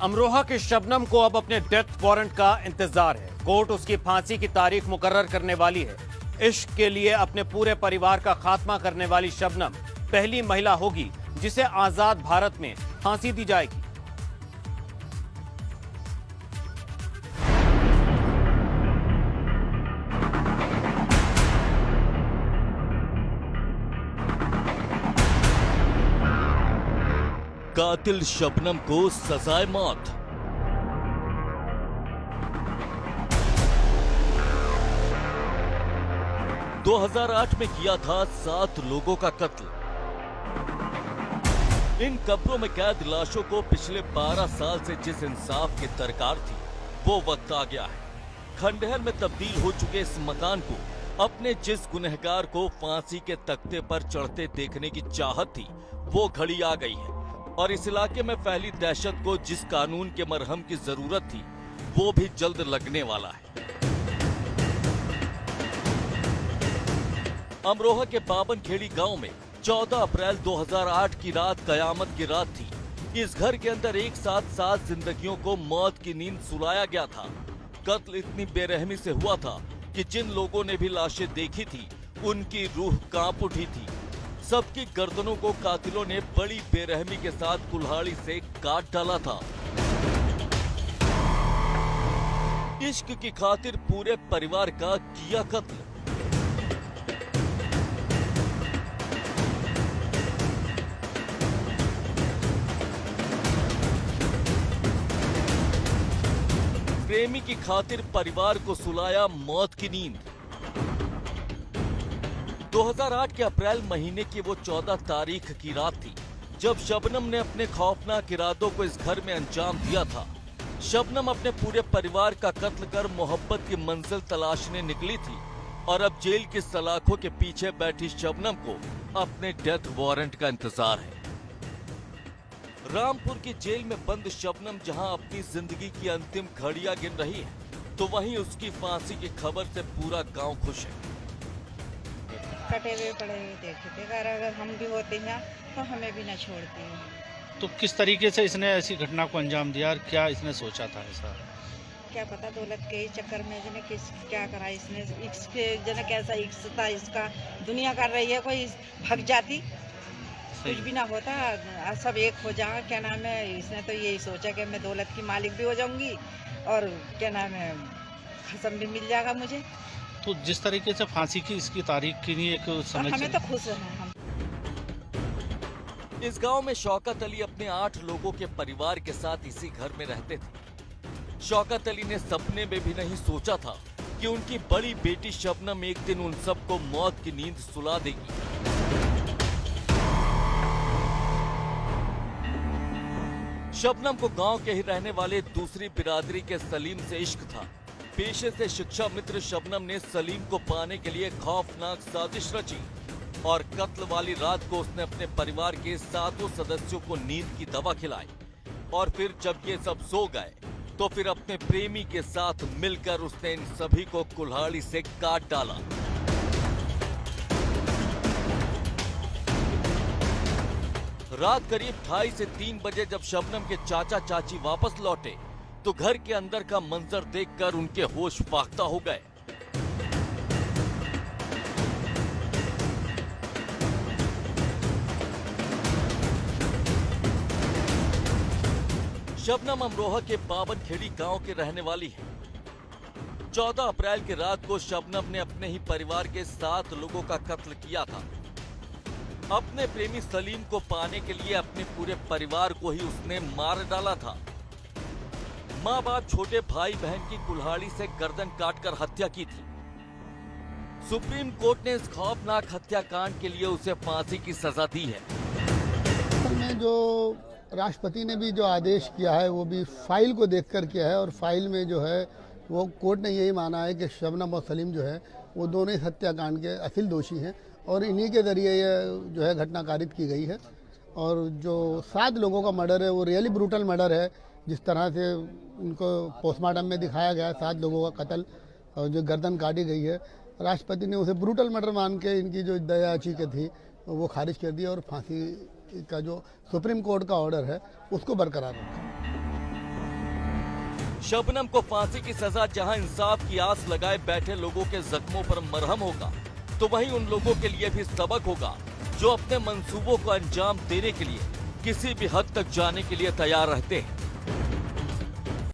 अमरोहा के शबनम को अब अपने डेथ वारंट का इंतजार है। कोर्ट उसकी फांसी की तारीख मुकर्रर करने वाली है। इश्क के लिए अपने पूरे परिवार का खात्मा करने वाली शबनम पहली महिला होगी जिसे आजाद भारत में फांसी दी जाएगी। कातिल शबनम को सजाए मौत। दो 2008 में किया था 7 लोगों का कत्ल। इन कब्रों में कैद लाशों को पिछले 12 साल से जिस इंसाफ की दरकार थी वो वक्त आ गया है। खंडहर में तब्दील हो चुके इस मकान को अपने जिस गुनहगार को फांसी के तख्ते पर चढ़ते देखने की चाहत थी वो घड़ी आ गई है और इस इलाके में फैली दहशत को जिस कानून के मरहम की जरूरत थी वो भी जल्द लगने वाला है। अमरोहा के बाबनखेड़ी गांव में 14 अप्रैल 2008 की रात कयामत की रात थी। इस घर के अंदर एक साथ 7 जिंदगियों को मौत की नींद सुलाया गया था। कत्ल इतनी बेरहमी से हुआ था कि जिन लोगों ने भी लाशें देखी थी उनकी रूह कांप उठी थी। सबकी गर्दनों को कातिलों ने बड़ी बेरहमी के साथ कुल्हाड़ी से काट डाला था। इश्क की खातिर पूरे परिवार का किया कत्ल। प्रेमी की खातिर परिवार को सुलाया मौत की नींद। 2008 के अप्रैल महीने की वो 14 तारीख की रात थी जब शबनम ने अपने खौफनाक इरादों को इस घर में अंजाम दिया था। शबनम अपने पूरे परिवार का कत्ल कर मोहब्बत की मंजिल तलाशने निकली थी और अब जेल की सलाखों के पीछे बैठी शबनम को अपने डेथ वारंट का इंतजार है। रामपुर की जेल में बंद शबनम जहां अपनी जिंदगी की अंतिम घड़ियां गिन रही है तो वहीं उसकी फांसी की खबर से पूरा गांव खुश है। कटे हुए पड़े हुए देखे थे, अगर हम भी होते हैं तो हमें भी न छोड़ते हैं। तो किस तरीके से इसने ऐसी घटना को अंजाम दिया और क्या इसने सोचा था ऐसा? क्या पता दौलत के ही चक्कर में जने किस क्या करा इसने, इसके जने कैसा इश्क था इसका। दुनिया कर रही है, कोई भग जाती कुछ भी ना होता, सब एक हो जाएगा। क्या नाम है, इसने तो यही सोचा कि मैं दौलत की मालिक भी हो जाऊंगी और क्या नाम है खसम भी मिल जाएगा मुझे। तो जिस तरीके से फांसी की इसकी तारीख की नहीं एक समय हमें तो खुश हैं हम। इस गांव में शौकत अली अपने 8 लोगों के परिवार के साथ इसी घर में रहते थे। शौकत अली ने सपने में भी नहीं सोचा था कि उनकी बड़ी बेटी शबनम एक दिन उन सबको मौत की नींद सुला देगी। शबनम को गांव के ही रहने वाले दूसरी बिरादरी के सलीम से इश्क था। पेशे से शिक्षा मित्र शबनम ने सलीम को पाने के लिए खौफनाक साजिश रची और कत्ल वाली रात को उसने अपने परिवार के 7 सदस्यों को नींद की दवा खिलाई और फिर जब ये सब सो गए तो फिर अपने प्रेमी के साथ मिलकर उसने इन सभी को कुल्हाड़ी से काट डाला। रात करीब 2:30 से 3 बजे जब शबनम के चाचा चाची वापस लौटे तो घर के अंदर का मंजर देखकर उनके होश फाख्ता हो गए। शबनम अमरोहा के बाबनखेड़ी गांव के रहने वाली है। 14 अप्रैल की रात को शबनम ने अपने ही परिवार के 7 लोगों का कत्ल किया था। अपने प्रेमी सलीम को पाने के लिए अपने पूरे परिवार को ही उसने मार डाला था। माँ बाप छोटे भाई बहन की कुल्हाड़ी से गर्दन काटकर हत्या की थी। सुप्रीम कोर्ट ने इस खौफनाक हत्याकांड के लिए उसे फांसी की सजा दी है। में जो राष्ट्रपति ने भी जो आदेश किया है वो भी फाइल को देखकर किया है और फाइल में जो है वो कोर्ट ने यही माना है कि शबनम और सलीम जो है वो दोनों इस हत्याकांड के असल दोषी हैं और इन्हीं के जरिए ये जो है घटना कारित की गई है। और जो 7 लोगों का मर्डर है वो रियली ब्रूटल मर्डर है। जिस तरह से उनको पोस्टमार्टम में दिखाया गया 7 लोगों का कत्ल और जो गर्दन काटी गई है, राष्ट्रपति ने उसे ब्रूटल मर्डर मान के इनकी जो दया याचिका थी वो खारिज कर दी और फांसी का जो सुप्रीम कोर्ट का ऑर्डर है उसको बरकरार रखा। शबनम को फांसी की सजा जहां इंसाफ की आस लगाए बैठे लोगों के जख्मों पर मरहम होगा, तो वहीं उन लोगों के लिए भी सबक होगा जो अपने मंसूबों को अंजाम देने के लिए किसी भी हद तक जाने के लिए तैयार रहते हैं।